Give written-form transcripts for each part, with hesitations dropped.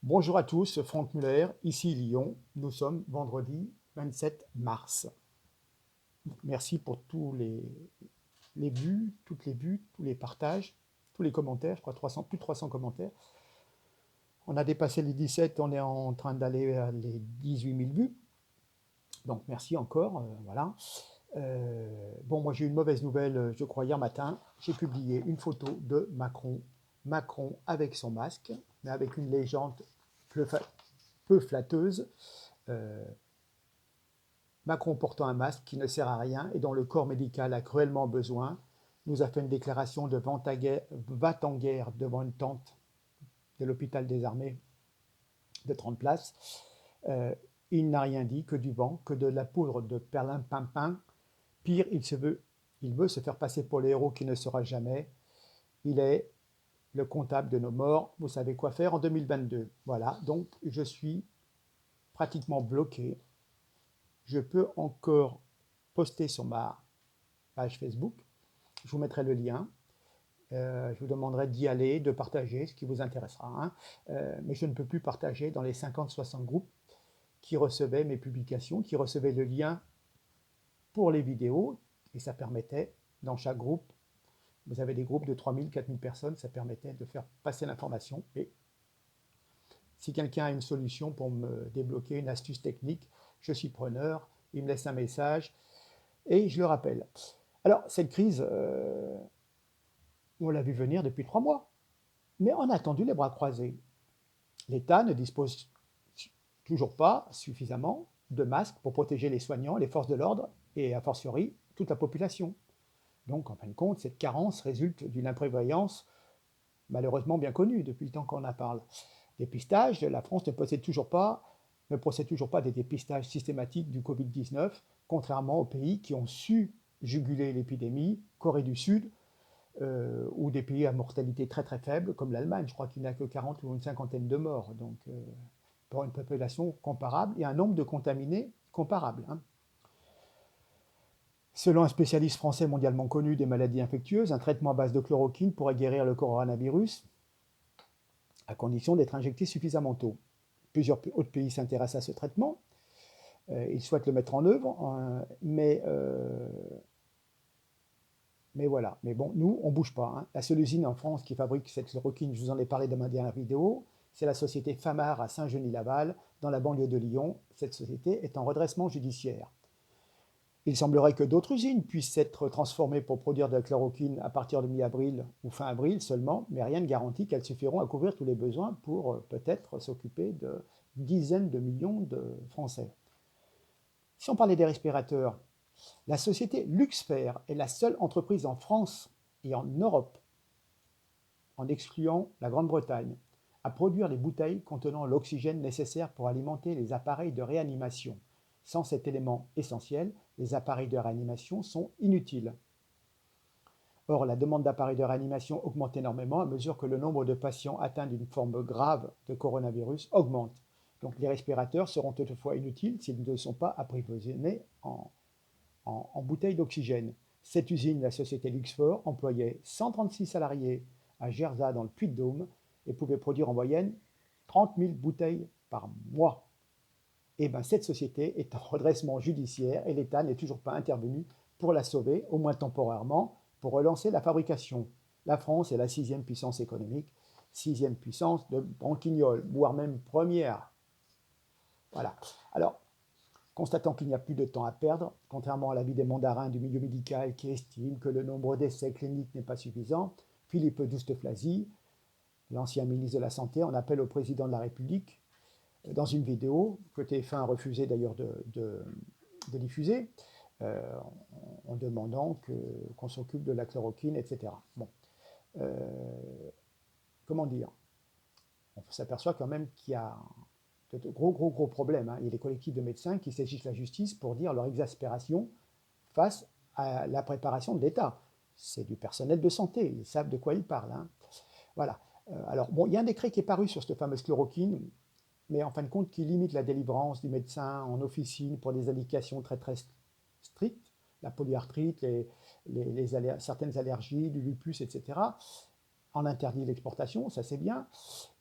Bonjour à tous, Franck Muller, ici Lyon. Nous sommes vendredi 27 mars. Merci pour les vues, toutes les vues, tous les partages, tous les commentaires. Je crois 300, plus de 300 commentaires. On a dépassé les 17, on est en train d'aller à les 18 000 vues. Donc merci encore. Voilà. Bon, moi j'ai eu une mauvaise nouvelle, je crois, hier matin. J'ai publié une photo de Macron. Macron avec son masque, mais avec une légende peu flatteuse. Euh, Macron portant un masque qui ne sert à rien et dont le corps médical a cruellement besoin, nous a fait une déclaration de va-t-en-guerre devant une tente de l'hôpital des armées de 30 places. Euh, il n'a rien dit que du vent, que de la poudre de perlimpinpin. Pire, il veut se faire passer pour le héros qui ne sera jamais. Il est le comptable de nos morts. Vous savez quoi faire en 2022. Voilà, donc je suis pratiquement bloqué. Je peux encore poster sur ma page Facebook. Je vous mettrai le lien. Je vous demanderai d'y aller, de partager, ce qui vous intéressera. Hein. Mais je ne peux plus partager dans les 50-60 groupes qui recevaient mes publications, qui recevaient le lien pour les vidéos. Et ça permettait, dans chaque groupe, vous avez des groupes de 3000, 4000 personnes, ça permettait de faire passer l'information. Et si quelqu'un a une solution pour me débloquer, une astuce technique, je suis preneur. Il me laisse un message et je le rappelle. Alors, cette crise, on l'a vu venir depuis 3 mois. Mais on a attendu les bras croisés. L'État ne dispose toujours pas suffisamment de masques pour protéger les soignants, les forces de l'ordre et, a fortiori, toute la population. Donc, en fin de compte, cette carence résulte d'une imprévoyance malheureusement bien connue depuis le temps qu'on en parle. Dépistage, la France ne procède toujours pas des dépistages systématiques du Covid-19, contrairement aux pays qui ont su juguler l'épidémie, Corée du Sud, ou des pays à mortalité très très faible, comme l'Allemagne. Je crois qu'il n'y a que 40 ou une cinquantaine de morts, donc pour une population comparable et un nombre de contaminés comparable. Hein. Selon un spécialiste français mondialement connu des maladies infectieuses, un traitement à base de chloroquine pourrait guérir le coronavirus à condition d'être injecté suffisamment tôt. Plusieurs autres pays s'intéressent à ce traitement. Ils souhaitent le mettre en œuvre, mais voilà. Mais bon, nous, on ne bouge pas. Hein. La seule usine en France qui fabrique cette chloroquine, je vous en ai parlé dans ma dernière vidéo, c'est la société Famar à Saint-Genis-Laval, dans la banlieue de Lyon. Cette société est en redressement judiciaire. Il semblerait que d'autres usines puissent être transformées pour produire de la chloroquine à partir de mi-avril ou fin avril seulement, mais rien ne garantit qu'elles suffiront à couvrir tous les besoins pour peut-être s'occuper de dizaines de millions de Français. Si on parlait des respirateurs, la société Luxfer est la seule entreprise en France et en Europe, en excluant la Grande-Bretagne, à produire les bouteilles contenant l'oxygène nécessaire pour alimenter les appareils de réanimation. Sans cet élément essentiel, les appareils de réanimation sont inutiles. Or, la demande d'appareils de réanimation augmente énormément à mesure que le nombre de patients atteints d'une forme grave de coronavirus augmente. Donc les respirateurs seront toutefois inutiles s'ils ne sont pas approvisionnés en bouteilles d'oxygène. Cette usine, la société Luxfer, employait 136 salariés à Gerza dans le Puy-de-Dôme et pouvait produire en moyenne 30 000 bouteilles par mois. Et bien cette société est en redressement judiciaire et l'État n'est toujours pas intervenu pour la sauver, au moins temporairement, pour relancer la fabrication. La France est la 6e puissance économique, 6e puissance de branquignol, voire même première. Voilà. Alors, constatant qu'il n'y a plus de temps à perdre, contrairement à l'avis des mandarins du milieu médical qui estiment que le nombre d'essais cliniques n'est pas suffisant, Philippe Douste-Blazy, l'ancien ministre de la Santé, en appelle au président de la République dans une vidéo que TF1 a refusé d'ailleurs de diffuser, euh, en demandant qu'on s'occupe de la chloroquine, etc. Bon, euh, comment dire? On s'aperçoit quand même qu'il y a de gros problèmes. Hein. Il y a des collectifs de médecins qui saisissent la justice pour dire leur exaspération face à la préparation de l'État. C'est du personnel de santé, ils savent de quoi ils parlent. Hein. Voilà. Alors, bon, il y a un décret qui est paru sur cette fameuse chloroquine, mais en fin de compte, qui limite la délivrance du médecin en officine pour des indications très très strictes, la polyarthrite, certaines allergies, du lupus, etc. on interdit l'exportation, ça c'est bien.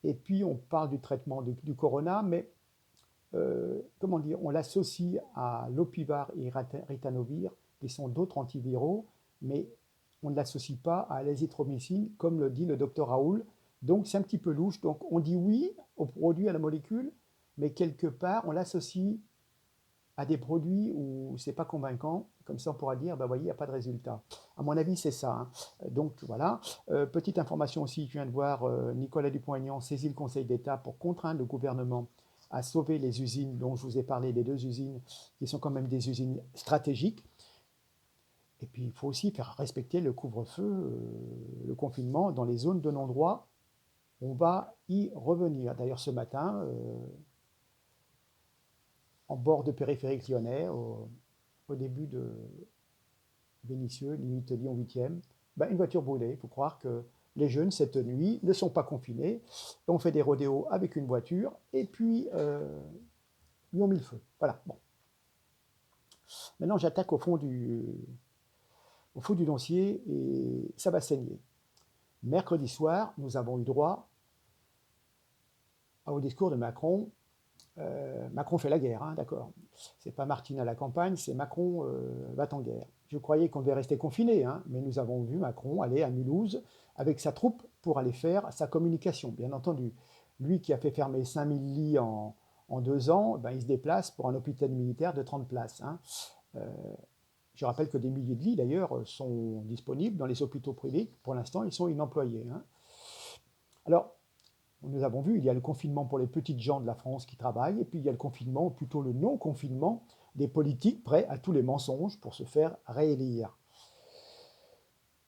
Et puis on parle du traitement du corona, mais comment dire, on l'associe à l'opivir et ritonavir, qui sont d'autres antiviraux, mais on ne l'associe pas à l'azithromycine, comme le dit le docteur Raoul. Donc c'est un petit peu louche. Donc on dit oui au produit, à la molécule, mais quelque part on l'associe à des produits où c'est pas convaincant. Comme ça on pourra dire, bah voyez, il n'y a pas de résultat. À mon avis, c'est ça, hein. Donc voilà. Petite information aussi, je viens de voir Nicolas Dupont-Aignan saisit le Conseil d'État pour contraindre le gouvernement à sauver les usines dont je vous ai parlé, les deux usines qui sont quand même des usines stratégiques. Et puis il faut aussi faire respecter le couvre-feu, le confinement dans les zones de non-droit. On va y revenir. D'ailleurs, ce matin, en bord de périphérique lyonnais, au début de Vénissieux, limite Lyon 8e, ben, une voiture brûlée. Il faut croire que les jeunes, cette nuit, ne sont pas confinés. On fait des rodéos avec une voiture et puis ils ont mis le feu. Voilà. Bon. Maintenant, j'attaque au fond du dossier et ça va saigner. Mercredi soir, nous avons eu droit au discours de Macron. Macron fait la guerre, hein, d'accord. C'est pas Martine à la campagne, c'est Macron va en guerre. Je croyais qu'on devait rester confiné, hein, mais nous avons vu Macron aller à Mulhouse avec sa troupe pour aller faire sa communication, bien entendu. Lui qui a fait fermer 5000 lits en 2 ans, ben, il se déplace pour un hôpital militaire de 30 places. Hein. Euh, je rappelle que des milliers de lits, d'ailleurs, sont disponibles dans les hôpitaux privés. Pour l'instant, ils sont inemployés. Hein. Alors, nous avons vu, il y a le confinement pour les petites gens de la France qui travaillent, et puis il y a le confinement, ou plutôt le non-confinement, des politiques prêts à tous les mensonges pour se faire réélire.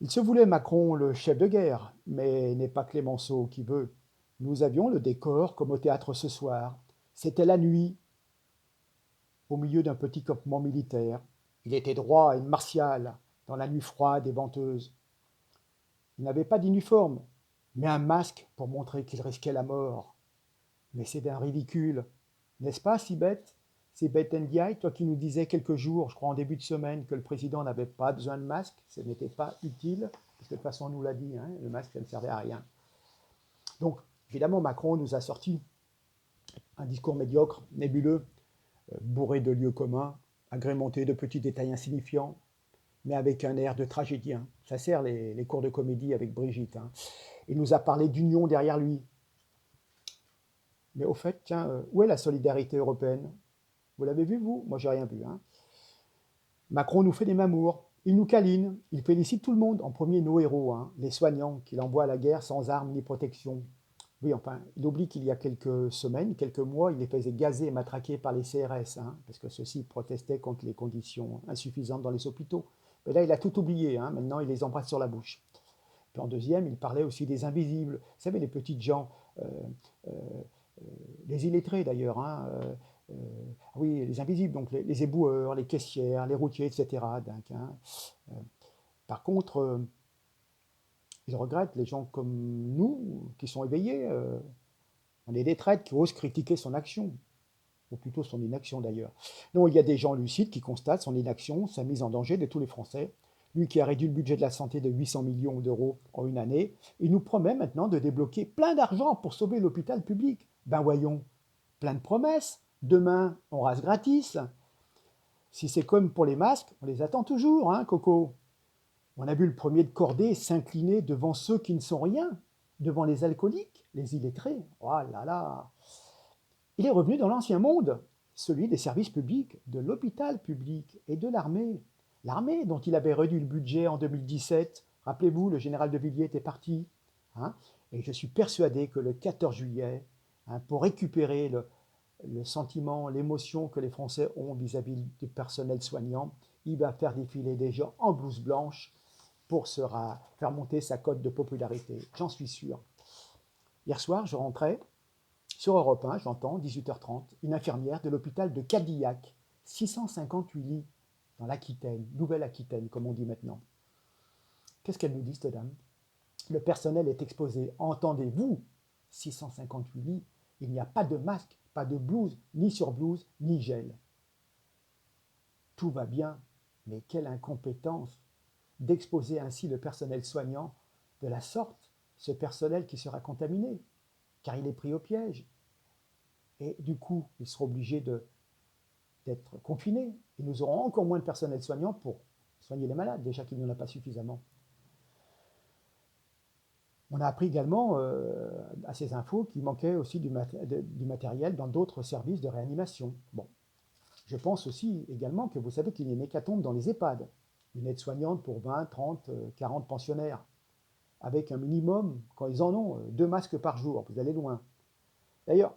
Il se voulait Macron le chef de guerre, mais n'est pas Clémenceau qui veut. Nous avions le décor comme au théâtre ce soir. C'était la nuit, au milieu d'un petit campement militaire. Il était droit et martial, dans la nuit froide et venteuse. Il n'avait pas d'uniforme, mais un masque pour montrer qu'il risquait la mort. Mais c'est d'un ridicule, n'est-ce pas, Sibeth? Sibeth Ndiaye, toi qui nous disais quelques jours, je crois en début de semaine, que le président n'avait pas besoin de masque, ce n'était pas utile, parce que de toute façon on nous l'a dit, hein, le masque ça ne servait à rien. Donc évidemment Macron nous a sorti un discours médiocre, nébuleux, bourré de lieux communs, agrémenté de petits détails insignifiants, mais avec un air de tragédien. Ça sert les cours de comédie avec Brigitte. Hein. Il nous a parlé d'union derrière lui. Mais au fait, tiens, où est la solidarité européenne? Vous l'avez vu, vous? Moi, j'ai rien vu. Hein. Macron nous fait des mamours. Il nous câline. Il félicite tout le monde. En premier, nos héros, hein, les soignants, qu'il envoie à la guerre sans armes ni protection. Oui, enfin, il oublie qu'il y a quelques semaines, quelques mois, il les faisait gazer et matraquer par les CRS, hein, parce que ceux-ci protestaient contre les conditions insuffisantes dans les hôpitaux. Mais là, il a tout oublié. Hein. Maintenant, il les embrasse sur la bouche. Puis en deuxième, il parlait aussi des invisibles. Vous savez, les petites gens, euh, euh, les illettrés d'ailleurs, hein, oui, les invisibles, donc les éboueurs, les caissières, les routiers, etc. Donc, hein. Par contre, ils regrettent les gens comme nous, qui sont éveillés. On est des traîtres qui osent critiquer son action, ou plutôt son inaction d'ailleurs. Non, il y a des gens lucides qui constatent son inaction, sa mise en danger de tous les Français. Lui qui a réduit le budget de la santé de 800 millions d'euros en une année, il nous promet maintenant de débloquer plein d'argent pour sauver l'hôpital public. Ben voyons, plein de promesses. Demain, on rase gratis. Si c'est comme pour les masques, on les attend toujours, hein, Coco. On a vu le premier de cordée s'incliner devant ceux qui ne sont rien, devant les alcooliques, les illettrés. Oh là là. Il est revenu dans l'ancien monde, celui des services publics, de l'hôpital public et de l'armée. L'armée dont il avait réduit le budget en 2017. Rappelez-vous, le général de Villiers était parti. Hein, et je suis persuadé que le 14 juillet, hein, pour récupérer le sentiment, l'émotion que les Français ont vis-à-vis du personnel soignant, il va faire défiler des gens en blouse blanche pour faire monter sa cote de popularité. J'en suis sûr. Hier soir, je rentrais sur Europe 1, j'entends, 18h30, une infirmière de l'hôpital de Cadillac, 658 lits dans l'Aquitaine, Nouvelle-Aquitaine, comme on dit maintenant. Qu'est-ce qu'elle nous dit, cette dame? Le personnel est exposé. Entendez-vous? 658 lits, il n'y a pas de masque, pas de blouse, ni surblouse, ni gel. Tout va bien, mais quelle incompétence d'exposer ainsi le personnel soignant de la sorte. ce personnel qui sera contaminé, car il est pris au piège. Et du coup, il sera obligé d'être confiné. Et nous aurons encore moins de personnel soignant pour soigner les malades, déjà qu'il n'y en a pas suffisamment. On a appris également à ces infos qu'il manquait aussi du matériel dans d'autres services de réanimation. Bon, je pense aussi également que vous savez qu'il y a une hécatombe dans les EHPAD. Une aide-soignante pour 20, 30, 40 pensionnaires, avec un minimum, quand ils en ont, 2 masques par jour. Vous allez loin. D'ailleurs,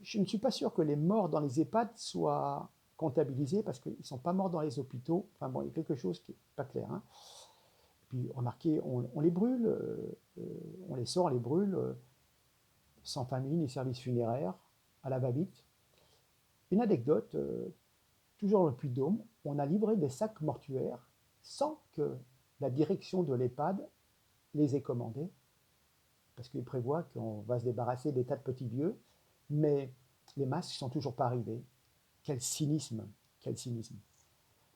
je ne suis pas sûr que les morts dans les EHPAD soient comptabilisés parce qu'ils ne sont pas morts dans les hôpitaux. Enfin bon, il y a quelque chose qui n'est pas clair. Hein. Puis remarquez, on les brûle, on les sort, on les brûle, sans famille ni service funéraire, à la va-vite. Une anecdote, toujours dans le Puy-de-Dôme, on a livré des sacs mortuaires sans que la direction de l'EHPAD les ait commandés, parce qu'ils prévoient qu'on va se débarrasser des tas de petits vieux, mais les masques ne sont toujours pas arrivés. Quel cynisme, quel cynisme.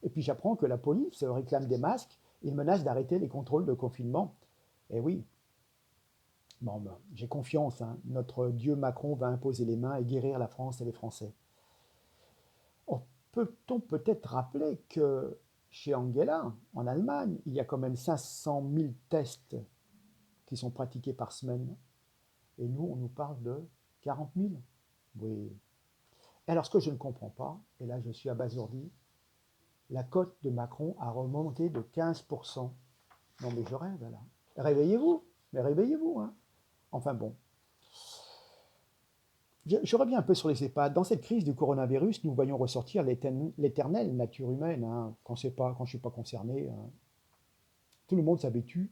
Et puis j'apprends que la police réclame des masques et menace d'arrêter les contrôles de confinement. Et oui, bon, ben, j'ai confiance, hein. Notre Dieu Macron va imposer les mains et guérir la France et les Français. Oh, peut-on peut-être rappeler que chez Angela, en Allemagne, il y a quand même 500 000 tests qui sont pratiqués par semaine. Et nous, on nous parle de 40 000. Oui. Alors, ce que je ne comprends pas, et là je suis abasourdi, la cote de Macron a remonté de 15%. Non mais je rêve là. Réveillez-vous, mais réveillez-vous. Hein. Enfin bon. Je reviens un peu sur les EHPAD. Dans cette crise du coronavirus, nous voyons ressortir l'éternelle nature humaine. Hein. Quand je ne suis pas concerné, hein. Tout le monde s'habitue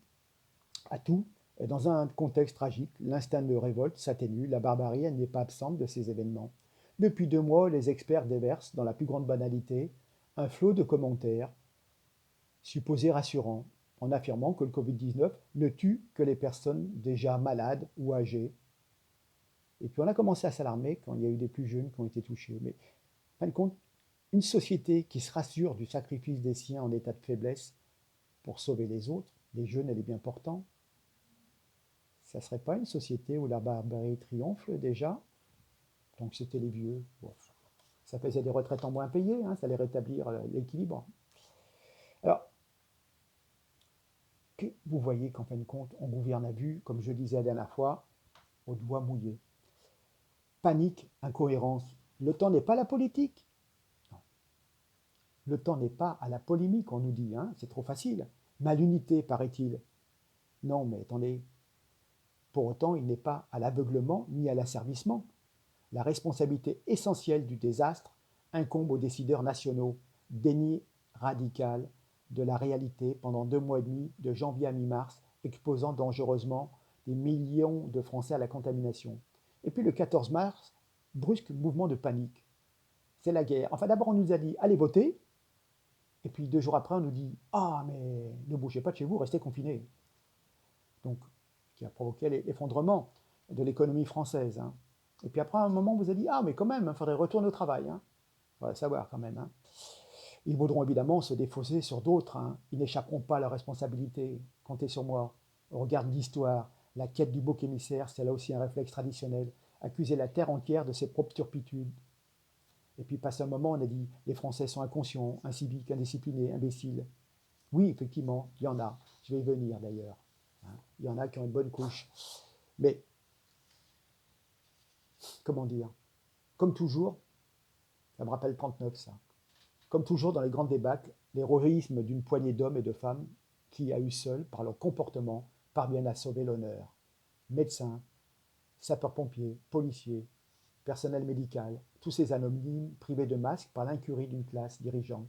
à tout. Et dans un contexte tragique, l'instinct de révolte s'atténue, la barbarie n'est pas absente de ces événements. Depuis 2 mois, les experts déversent, dans la plus grande banalité, un flot de commentaires supposés rassurants, en affirmant que le Covid-19 ne tue que les personnes déjà malades ou âgées. Et puis on a commencé à s'alarmer quand il y a eu des plus jeunes qui ont été touchés. Mais en fin de compte, une société qui se rassure du sacrifice des siens en état de faiblesse pour sauver les autres, les jeunes et les bien portants, ça ne serait pas une société où la barbarie triomphe déjà? Donc c'était les vieux. Bon, ça faisait des retraites en moins payées, hein, ça allait rétablir l'équilibre. Alors, vous voyez qu'en fin de compte, on gouverne à vue, comme je disais la dernière fois, au doigt mouillé. Panique, incohérence. Le temps n'est pas la politique. Non. Le temps n'est pas à la polémique, on nous dit, hein, c'est trop facile. Mais à l'unité, paraît-il. Non, mais attendez. Pour autant, il n'est pas à l'aveuglement ni à l'asservissement. La responsabilité essentielle du désastre incombe aux décideurs nationaux. Déni radical de la réalité pendant 2 mois et demi, de janvier à mi-mars, exposant dangereusement des millions de Français à la contamination. Et puis le 14 mars, brusque mouvement de panique. C'est la guerre. Enfin, d'abord, on nous a dit allez voter. Et puis 2 jours après, on nous dit ah, mais ne bougez pas de chez vous, restez confinés. Donc, ce qui a provoqué l'effondrement de l'économie française. Hein. Et puis après, à un moment, on vous a dit ah, mais quand même, il faudrait retourner au travail. Hein. Il faudrait savoir quand même. Hein. Ils voudront évidemment se défausser sur d'autres. Hein. Ils n'échapperont pas à leur responsabilité. Comptez sur moi. On regarde l'histoire. La quête du bouc émissaire, c'est là aussi un réflexe traditionnel. Accuser la terre entière de ses propres turpitudes. Et puis, passé un moment, on a dit les Français sont inconscients, inciviques, indisciplinés, imbéciles. Oui, effectivement, il y en a. Je vais y venir d'ailleurs. Hein. Il y en a qui ont une bonne couche. Mais, comment dire, comme toujours, ça me rappelle 39 ça. Comme toujours dans les grandes débâcles, l'héroïsme d'une poignée d'hommes et de femmes qui, à eux seuls, par leur comportement, parviennent à sauver l'honneur. Médecins, sapeurs-pompiers, policiers, personnel médical, tous ces anonymes privés de masques par l'incurie d'une classe dirigeante,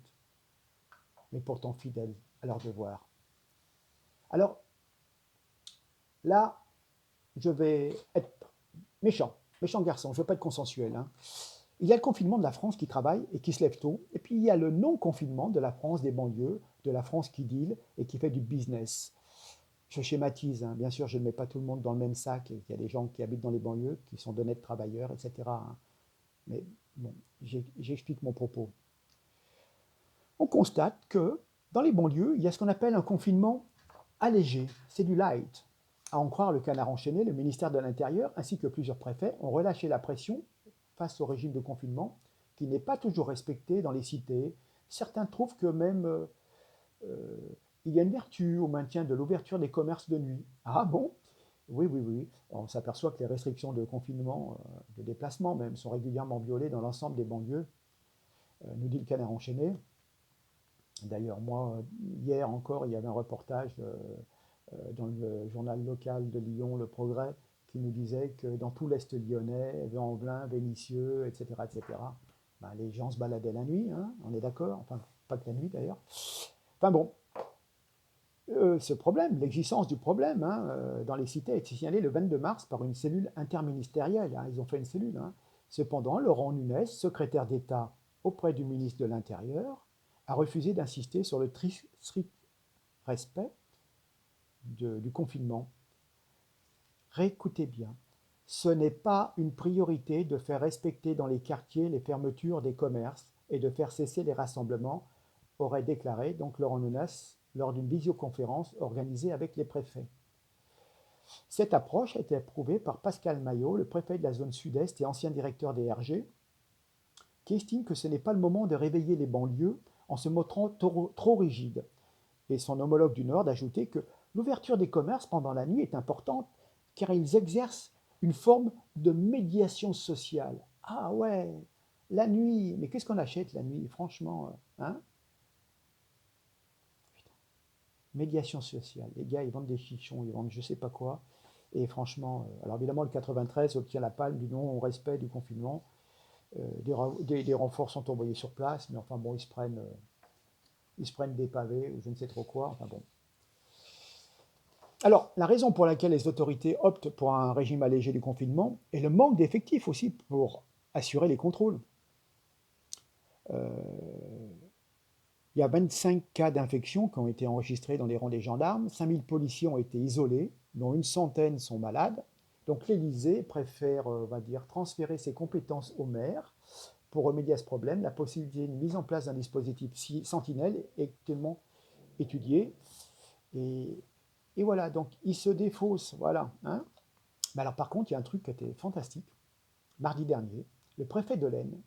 mais pourtant fidèles à leur devoir. Alors, là, je vais être méchant garçon, je ne veux pas être consensuel. Hein. Il y a le confinement de la France qui travaille et qui se lève tôt, et puis il y a le non-confinement de la France des banlieues, de la France qui deal et qui fait du business. Je schématise, hein. Bien sûr, je ne mets pas tout le monde dans le même sac, il y a des gens qui habitent dans les banlieues, qui sont d'honnêtes travailleurs, etc. Hein. Mais bon, j'explique mon propos. On constate que dans les banlieues, il y a ce qu'on appelle un confinement allégé, c'est du light. À en croire le Canard enchaîné, le ministère de l'Intérieur ainsi que plusieurs préfets ont relâché la pression face au régime de confinement qui n'est pas toujours respecté dans les cités. Certains trouvent que même euh, il y a une vertu au maintien de l'ouverture des commerces de nuit. Ah bon? Oui, oui, oui. On s'aperçoit que les restrictions de confinement, de déplacement même, sont régulièrement violées dans l'ensemble des banlieues, nous dit le Canard enchaîné. D'ailleurs, moi, hier encore, il y avait un reportage dans le journal local de Lyon, Le Progrès, qui nous disait que dans tout l'Est lyonnais, Vent-en-Velin, Vénissieux, etc., etc., ben, les gens se baladaient la nuit, hein, on est d'accord, enfin, pas que la nuit d'ailleurs. Enfin bon, ce problème, l'existence du problème hein, dans les cités a été signalée le 22 mars par une cellule interministérielle. Hein, ils ont fait une cellule. Hein. Cependant, Laurent Nunez, secrétaire d'État auprès du ministre de l'Intérieur, a refusé d'insister sur le strict respect du confinement. Réécoutez bien, ce n'est pas une priorité de faire respecter dans les quartiers les fermetures des commerces et de faire cesser les rassemblements, aurait déclaré donc Laurent Nunez lors d'une visioconférence organisée avec les préfets. Cette approche a été approuvée par Pascal Maillot, le préfet de la zone sud-est et ancien directeur des RG, qui estime que ce n'est pas le moment de réveiller les banlieues en se montrant trop rigide. Et son homologue du Nord d'ajouter que l'ouverture des commerces pendant la nuit est importante car ils exercent une forme de médiation sociale. Ah ouais, la nuit, mais qu'est-ce qu'on achète la nuit, franchement, hein? Médiation sociale. Les gars, ils vendent des chichons, ils vendent je sais pas quoi. Et franchement, alors évidemment, le 93 obtient la palme du non-respect du confinement. Des renforts sont envoyés sur place, mais enfin bon, ils se prennent des pavés ou je ne sais trop quoi. Enfin bon. Alors, la raison pour laquelle les autorités optent pour un régime allégé du confinement est le manque d'effectifs aussi pour assurer les contrôles. Euh, il y a 25 cas d'infection qui ont été enregistrés dans les rangs des gendarmes, 5000 policiers ont été isolés, dont une centaine sont malades. Donc l'Élysée préfère, on va dire, transférer ses compétences aux maires pour remédier à ce problème. La possibilité de mise en place d'un dispositif sentinelle est actuellement étudiée. Et, et voilà, donc ils se défaussent, voilà. Hein. Mais alors par contre, il y a un truc qui était fantastique. Mardi dernier, le préfet de l'Aisne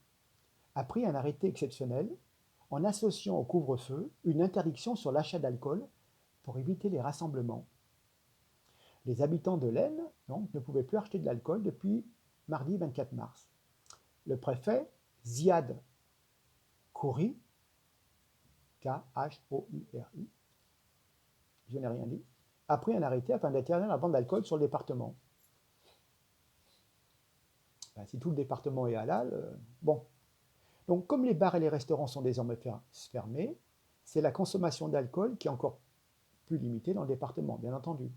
a pris un arrêté exceptionnel en associant au couvre-feu une interdiction sur l'achat d'alcool pour éviter les rassemblements. Les habitants de l'Aisne donc, ne pouvaient plus acheter de l'alcool depuis mardi 24 mars. Le préfet, Ziad Khouri, Khouri, je n'ai rien dit, a pris un arrêté afin d'interdire la vente d'alcool sur le département. Ben, si tout le département est halal, bon. Donc, comme les bars et les restaurants sont désormais fermés, c'est la consommation d'alcool qui est encore plus limitée dans le département, bien entendu.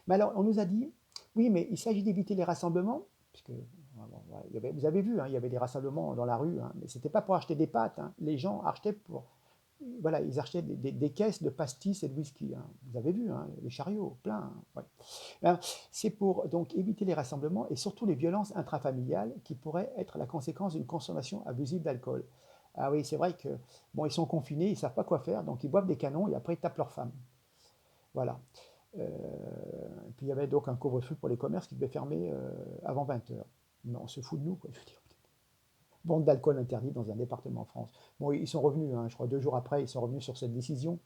Mais alors, on nous a dit, oui, mais il s'agit d'éviter les rassemblements, puisque vous avez vu, hein, il y avait des rassemblements dans la rue, hein, mais ce n'était pas pour acheter des pâtes, hein, les gens achetaient pour voilà, ils achetaient des caisses de pastis et de whisky. Hein. Vous avez vu, hein, les chariots, plein. Hein, ouais. C'est pour donc éviter les rassemblements et surtout les violences intrafamiliales qui pourraient être la conséquence d'une consommation abusive d'alcool. Ah oui, c'est vrai que bon, ils sont confinés, ils ne savent pas quoi faire, donc ils boivent des canons et après ils tapent leurs femmes. Voilà. Puis il y avait donc un couvre-feu pour les commerces qui devaient fermer avant 20h. Mais on se fout de nous, quoi, je veux dire. Vente d'alcool interdite dans un département en France. Bon, ils sont revenus, hein, je crois 2 jours après, ils sont revenus sur cette décision.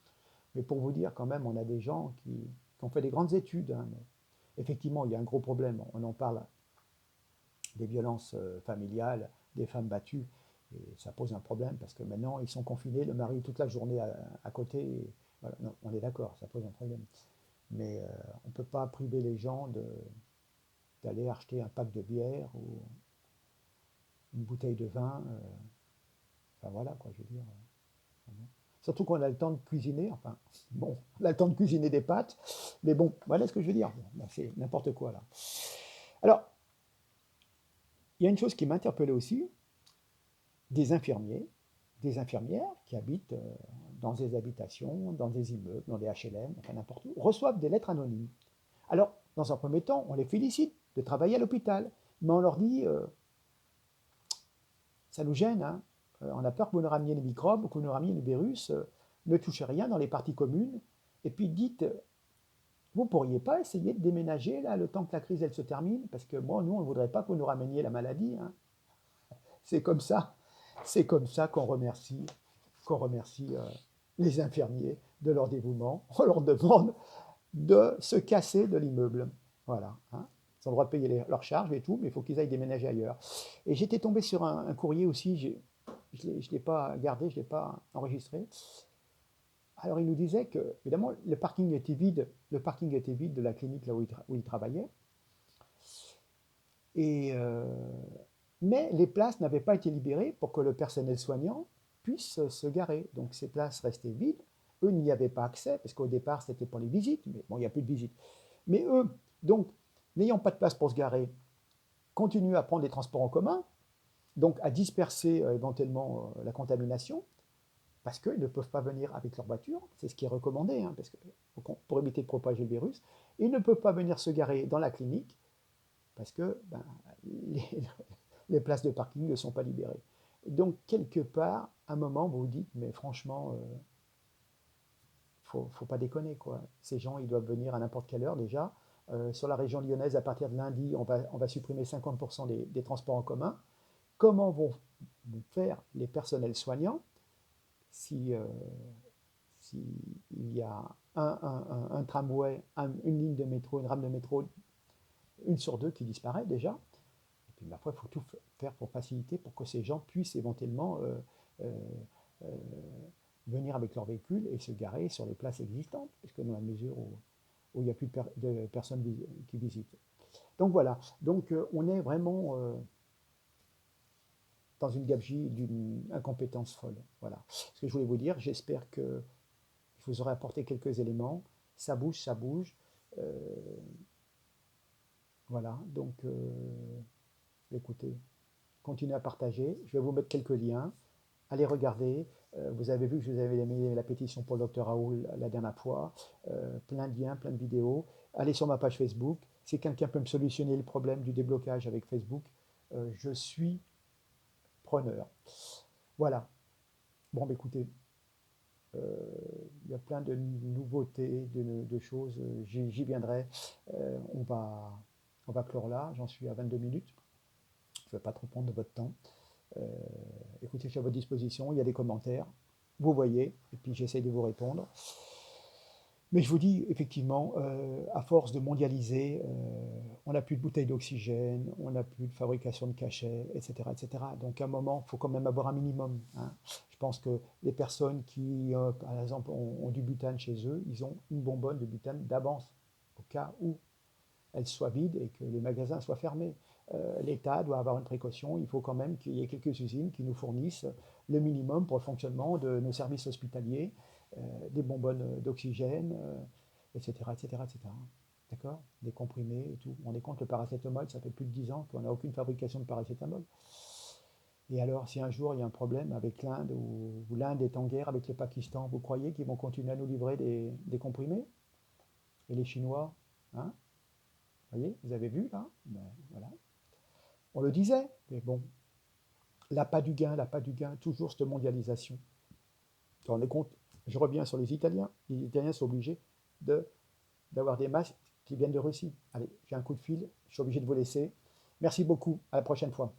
Mais pour vous dire, quand même, on a des gens qui ont fait des grandes études. Hein, mais effectivement, il y a un gros problème. On en parle des violences familiales, des femmes battues. Et ça pose un problème parce que maintenant, ils sont confinés, le mari toute la journée à côté. Et voilà, non, on est d'accord, ça pose un problème. Mais on ne peut pas priver les gens d'aller acheter un pack de bière ou une bouteille de vin. Enfin voilà, quoi, je veux dire. Surtout qu'on a le temps de cuisiner, enfin, bon, on a le temps de cuisiner des pâtes, mais bon, voilà ce que je veux dire. Bon, c'est n'importe quoi là. Alors, il y a une chose qui m'interpellait aussi, des infirmiers, des infirmières qui habitent dans des habitations, dans des immeubles, dans des HLM, enfin n'importe où, reçoivent des lettres anonymes. Alors, dans un premier temps, on les félicite de travailler à l'hôpital, mais on leur dit, ça nous gêne, hein. On a peur que vous nous rameniez les microbes, que vous nous rameniez les virus, ne touchez rien dans les parties communes, et puis dites Vous ne pourriez pas essayer de déménager là, le temps que la crise elle se termine? Parce que moi, nous, on ne voudrait pas que vous nous rameniez la maladie, hein. C'est comme ça. C'est comme ça qu'on remercie les infirmiers de leur dévouement. On leur demande de se casser de l'immeuble. Voilà, hein. Ils ont le droit de payer leurs charges et tout, mais il faut qu'ils aillent déménager ailleurs. Et j'étais tombé sur un courrier aussi, je ne l'ai pas gardé, je ne l'ai pas enregistré. Alors il nous disait que, évidemment, le parking était vide de la clinique là où il travaillait, et, mais les places n'avaient pas été libérées pour que le personnel soignant puisse se garer. Donc ces places restaient vides. Eux n'y avaient pas accès, parce qu'au départ c'était pour les visites, mais bon, il n'y a plus de visites. Mais eux, donc, n'ayant pas de place pour se garer, continuent à prendre les transports en commun, donc à disperser éventuellement la contamination, parce qu'ils ne peuvent pas venir avec leur voiture, c'est ce qui est recommandé, hein, parce que, pour éviter de propager le virus. Ils ne peuvent pas venir se garer dans la clinique, parce que les, les places de parking ne sont pas libérées. Donc, quelque part, à un moment, vous vous dites, mais franchement, faut pas déconner, quoi. Ces gens, ils doivent venir à n'importe quelle heure déjà. Sur la région lyonnaise, à partir de lundi, on va supprimer 50% des transports en commun. Comment vont faire les personnels soignants si, si il y a un tramway, une ligne de métro, une rame de métro, une sur deux qui disparaît déjà? Et puis, parfois, il faut tout faire pour faciliter, pour que ces gens puissent éventuellement euh, euh, venir avec leur véhicule et se garer sur les places existantes, puisque dans la mesure où il n'y a plus de personnes qui visitent. Donc voilà, donc on est vraiment dans une gabegie, d'une incompétence folle. Voilà ce que je voulais vous dire. J'espère que je vous aurai apporté quelques éléments. Ça bouge, ça bouge. Euh, voilà, donc écoutez, continuez à partager. Je vais vous mettre quelques liens. Allez regarder. Vous avez vu que je vous avais mis la pétition pour le docteur Raoul la dernière fois. Plein de liens, plein de vidéos. Allez sur ma page Facebook. Si quelqu'un peut me solutionner le problème du déblocage avec Facebook, je suis preneur. Voilà. Bon, bah, écoutez, il y a plein de nouveautés, de choses. J'y viendrai. On va clore là. J'en suis à 22 minutes. Je ne vais pas trop prendre de votre temps. Euh, écoutez, je suis à votre disposition. Il y a des commentaires. Vous voyez. Et puis j'essaye de vous répondre. Mais je vous dis, effectivement, à force de mondialiser, on n'a plus de bouteilles d'oxygène, on n'a plus de fabrication de cachets, etc., etc. Donc à un moment, il faut quand même avoir un minimum, hein. Je pense que les personnes qui, par exemple, ont du butane chez eux, ils ont une bonbonne de butane d'avance, au cas où elle soit vide et que les magasins soient fermés. L'État doit avoir une précaution, il faut quand même qu'il y ait quelques usines qui nous fournissent le minimum pour le fonctionnement de nos services hospitaliers, des bonbonnes d'oxygène, etc., etc., etc. D'accord? Des comprimés et tout. On est contre le paracétamol, ça fait plus de 10 ans qu'on n'a aucune fabrication de paracétamol. Et alors, si un jour il y a un problème avec l'Inde ou l'Inde est en guerre avec le Pakistan, vous croyez qu'ils vont continuer à nous livrer des comprimés? Et les Chinois, hein? Vous voyez, vous avez vu là? Ben, voilà. On le disait, mais bon, là pas du gain, toujours cette mondialisation. Vous vous rendez compte? Je reviens sur les Italiens. Les Italiens sont obligés d'avoir des masques qui viennent de Russie. Allez, j'ai un coup de fil, je suis obligé de vous laisser. Merci beaucoup, à la prochaine fois.